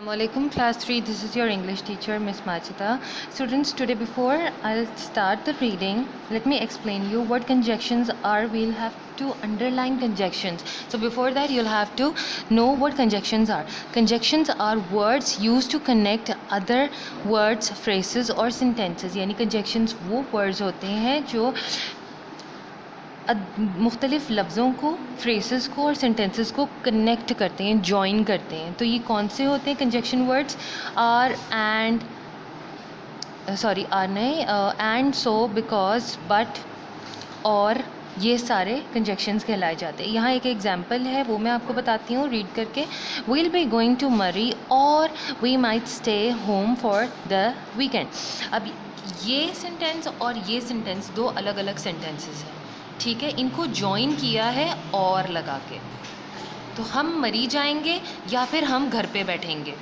Assalamualaikum class 3, this is your English teacher Miss Machita. Students, today before I'll start the reading, let me explain you what conjunctions are. We'll have to underline conjunctions. So before that you'll have to know what conjunctions are. Conjunctions are words used to connect other words, phrases or sentences. यानी conjunctions वो words होते हैं जो मुख्तलिफ़ लफ्ज़ों को, phrases को और सेंटेंसेस को कनेक्ट करते हैं, जॉइन करते हैं. तो ये कौन से होते हैं conjunction words? Or and and, so, because, but, और ये सारे कंजक्शंस कहलाए जाते हैं. यहाँ एक एग्जांपल है, वो मैं आपको बताती हूँ रीड करके. We'll be going to Murree और we might stay home for the weekend. अब ये सेंटेंस और ये सेंटेंस दो अलग अलग सेंटेंसेस हैं, ठीक है. इनको जॉइन किया है और लगा के, तो हम मरी जाएंगे या फिर हम घर पे बैठेंगे.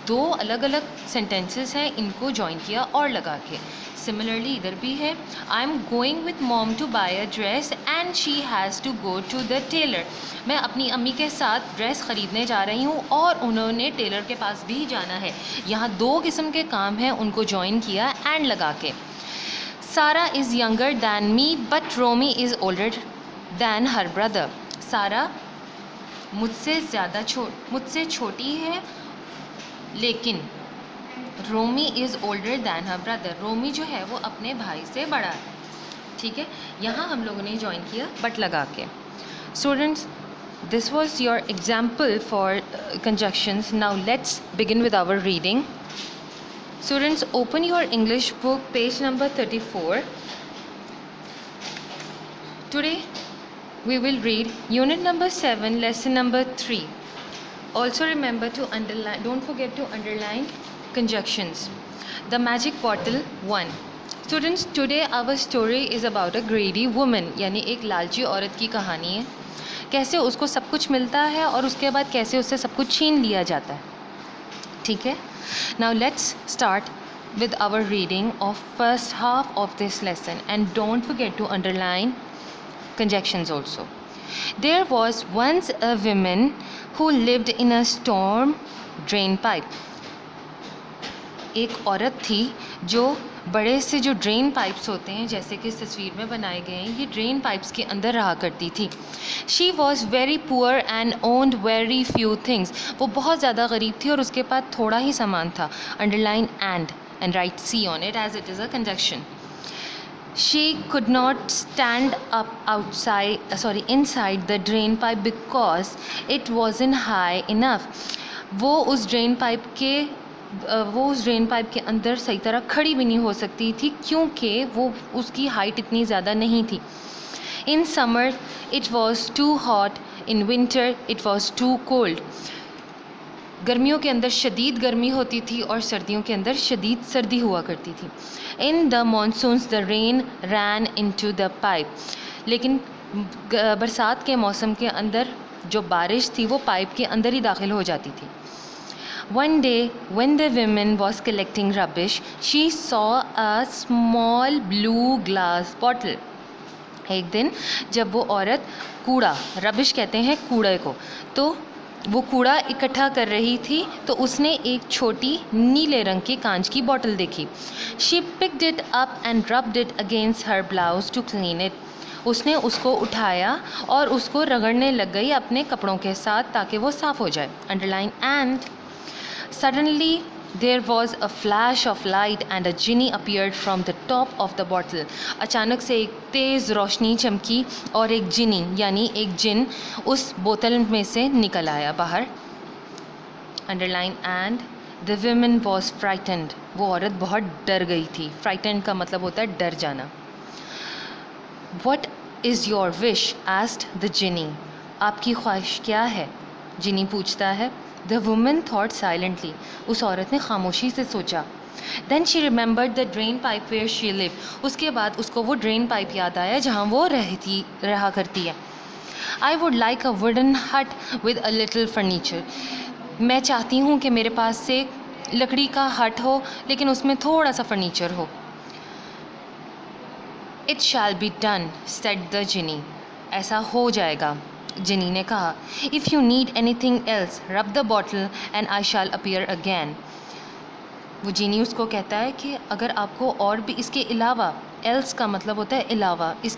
दो अलग अलग सेंटेंसेस हैं, इनको जॉइन किया और लगा के. सिमिलरली इधर भी है, I am going with mom to buy a dress and she has to go to the tailor. मैं अपनी अम्मी के साथ ड्रेस ख़रीदने जा रही हूँ और उन्होंने टेलर के पास भी जाना है. यहाँ दो किस्म के काम हैं, उनको जॉइन किया एंड लगा के. Sarah is younger than me, but Romy is older than her brother. सारा मुझसे छोटी है, लेकिन Romi is older than her brother. Romi जो है वो अपने भाई से बड़ा है, ठीक है. यहाँ हम लोगों ने ज्वाइन किया बट लगा के. Students, this was your example for conjunctions. Now let's begin with our reading. Students, open your English book, page number 34. Today we will read unit number 7, lesson number 3. Also remember to underline, don't forget to underline conjunctions. The magic bottle 1. Students, today our story is about a greedy woman. यानी एक लालची औरत की कहानी है. कैसे उसको सब कुछ मिलता है और उसके बाद कैसे उससे सब कुछ छीन लिया जाता है, ठीक है. Now let's start with our reading of first half of this lesson, and don't forget to underline conjunctions also. There was once a woman who lived in a storm drain pipe. एक औरत थी जो बड़े से जो drain pipes होते हैं, जैसे कि इस तस्वीर में बनाए गए हैं, ये ड्रेन पाइप्स के अंदर रहा करती थी. She was very poor and owned very few things. वो बहुत ज़्यादा गरीब थी और उसके पास थोड़ा ही सामान था. Underline and write C on it as it is a conjunction. She could not stand up inside the drain pipe because it wasn't high enough. वो उस ड्रेन पाइप के अंदर सही तरह खड़ी भी नहीं हो सकती थी, क्योंकि वो उसकी हाइट इतनी ज़्यादा नहीं थी. In summer it was too hot, in winter it was too cold. गर्मियों के अंदर शदीद गर्मी होती थी और सर्दियों के अंदर शदीद सर्दी हुआ करती थी. In the monsoons the rain ran into the pipe. लेकिन बरसात के मौसम के अंदर जो बारिश थी वो पाइप के अंदर ही दाखिल हो जाती थी. One day, when the woman was collecting rubbish, she saw a small blue glass bottle. एक दिन जब वो औरत रबिश कहते हैं कूड़े को, तो वो कूड़ा इकट्ठा कर रही थी, तो उसने एक छोटी नीले रंग की कांच की बोतल देखी. She picked it up and rubbed it against her blouse to clean it. उसने उसको उठाया और उसको रगड़ने लग गई अपने कपड़ों के साथ ताकि वो साफ़ हो जाए. Underline and. Suddenly there was a flash of light and a genie appeared from the top of the bottle. अचानक से एक तेज़ रोशनी चमकी और एक जिनी यानी एक जिन उस बोतल में से निकल आया बाहर. Underline and. The woman was frightened. वो औरत बहुत डर गई थी. Frightened का मतलब होता है डर जाना. What is your wish? asked the genie. आपकी ख्वाहिश क्या है? जिनी पूछता है. The woman thought silently. उस औरत ने खामोशी से सोचा. Then she remembered the drain pipe where she lived. उसके बाद उसको वो ड्रेन पाइप याद आया जहाँ वो रहा करती है. I would like a wooden hut with a little furniture. मैं चाहती हूँ कि मेरे पास से लकड़ी का हट हो, लेकिन उसमें थोड़ा सा फर्नीचर हो. It shall be done, said the genie. ऐसा हो जाएगा. जिनी ने कहा, if you need anything else rub the bottle and I shall appear again. वो जिनी उसको कहता है कि अगर आपको और भी इसके अलावा, एल्स का मतलब होता है अलावा, इसके